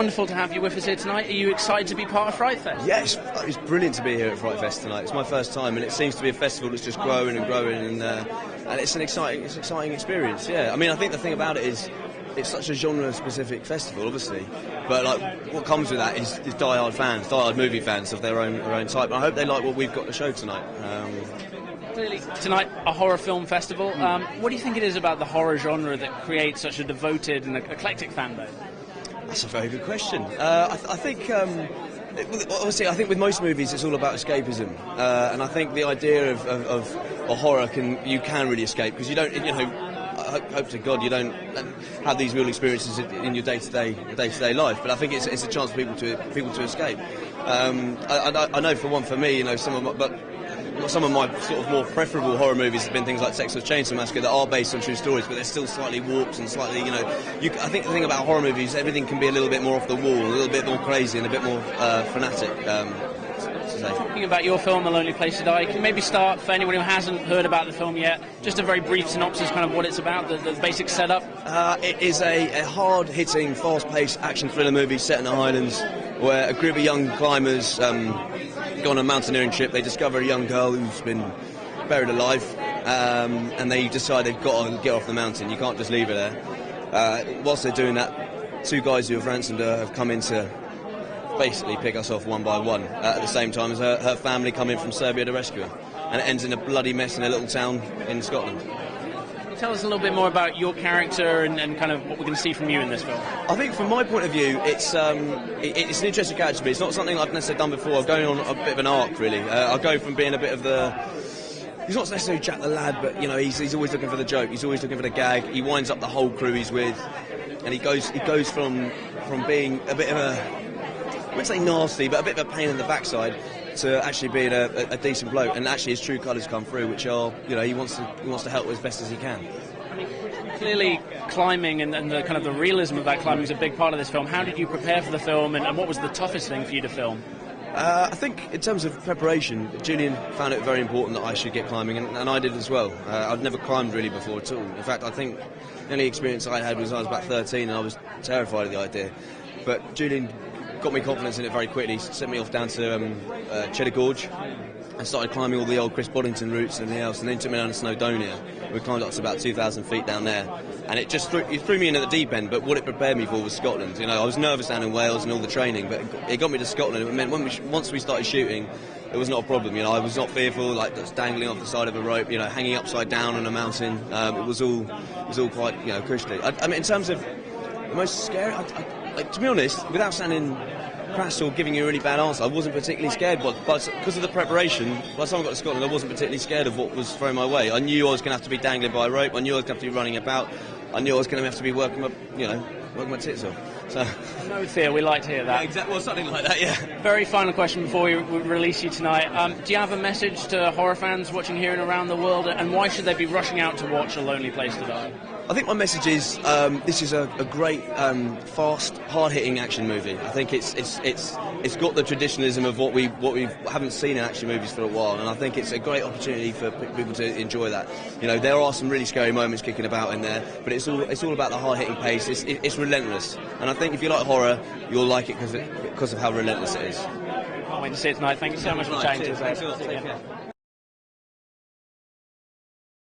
Wonderful to have you with us here tonight. Are you excited to be part of Fright Fest? Yes, it's brilliant to be here at Fright Fest tonight. It's my first time, and it seems to be a festival that's just growing and growing, and it's an exciting experience. Yeah, I mean, I think the thing about it is it's such a genre-specific festival, obviously, but like what comes with that is die-hard movie fans of their own type. And I hope they like what we've got to show tonight. Clearly, tonight, a horror film festival. What do you think it is about the horror genre that creates such a devoted and eclectic fan base? That's a very good question. I think, obviously, I think with most movies it's all about escapism, and I think the idea of a horror you can really escape because you don't, I hope to God you don't have these real experiences in your day-to-day life. But I think it's a chance for people to escape. I know for me, some of my sort of more preferable horror movies have been things like Texas Chainsaw Massacre that are based on true stories, but they're still slightly warped and slightly, I think the thing about horror movies, everything can be a little bit more off the wall, a little bit more crazy and a bit more fanatic. Talking about your film, A Lonely Place to Die, can you maybe start, for anyone who hasn't heard about the film yet, just a very brief synopsis, kind of what it's about, the basic setup? It is a hard-hitting, fast-paced action thriller movie set in the Highlands, where a group of young climbers go on a mountaineering trip. They discover a young girl who's been buried alive, and they decide they've got to get off the mountain. You can't just leave her there. Whilst they're doing that, two guys who have ransomed her have come in to basically pick us off one by one at the same time as her family come in from Serbia to rescue her, and it ends in a bloody mess in a little town in Scotland. Tell us a little bit more about your character and kind of what we're going to see from you in this film. I think from my point of view, it's an interesting character to me. It's not something I've necessarily done before. I'm going on a bit of an arc, really. I go from being a bit of he's not necessarily Jack the Lad, but he's always looking for the joke. He's always looking for the gag. He winds up the whole crew he's with, and he goes from being a bit of I wouldn't say nasty, but a bit of a pain in the backside, to actually being a decent bloke, and actually his true colours come through, which are, he wants to help as best as he can. I mean, clearly climbing and the kind of the realism of that climbing is a big part of this film. How did you prepare for the film, and what was the toughest thing for you to film? I think in terms of preparation, Julian found it very important that I should get climbing, and I did as well. I'd never climbed really before at all. In fact, I think the only experience I had was I was about 13 and I was terrified of the idea. But Julian got me confidence in it very quickly, sent me off down to Cheddar Gorge and started climbing all the old Chris Boddington routes and everything else, and then took me down to Snowdonia. We climbed up to about 2,000 feet down there, and it just threw me in at the deep end, but what it prepared me for was Scotland. I was nervous down in Wales and all the training, but it got me to Scotland. It meant once we started shooting, it was not a problem. I was not fearful, like just dangling off the side of a rope, hanging upside down on a mountain. It was all quite, cushy. I mean, in terms of the most scary, to be honest, without sounding crass or giving you a really bad answer, I wasn't particularly scared, but because of the preparation, by the time I got to Scotland, I wasn't particularly scared of what was thrown my way. I knew I was going to have to be dangling by a rope, I knew I was going to have to be running about, I knew I was going to have to be working my tits off. So. No fear, we like to hear that. Yeah, exactly, well, something like that, yeah. Very final question before we release you tonight. Do you have a message to horror fans watching here and around the world, and why should they be rushing out to watch A Lonely Place to Die? I think my message is this is a great, fast, hard-hitting action movie. I think it's got the traditionalism of what we haven't seen in action movies for a while, and I think it's a great opportunity for people to enjoy that. There are some really scary moments kicking about in there, but it's all about the hard-hitting pace. It's relentless, and I think if you like horror, you'll like it because of how relentless it is. Can't wait to see it tonight. Thank you so much for chatting to us. Thanks a lot. Take care.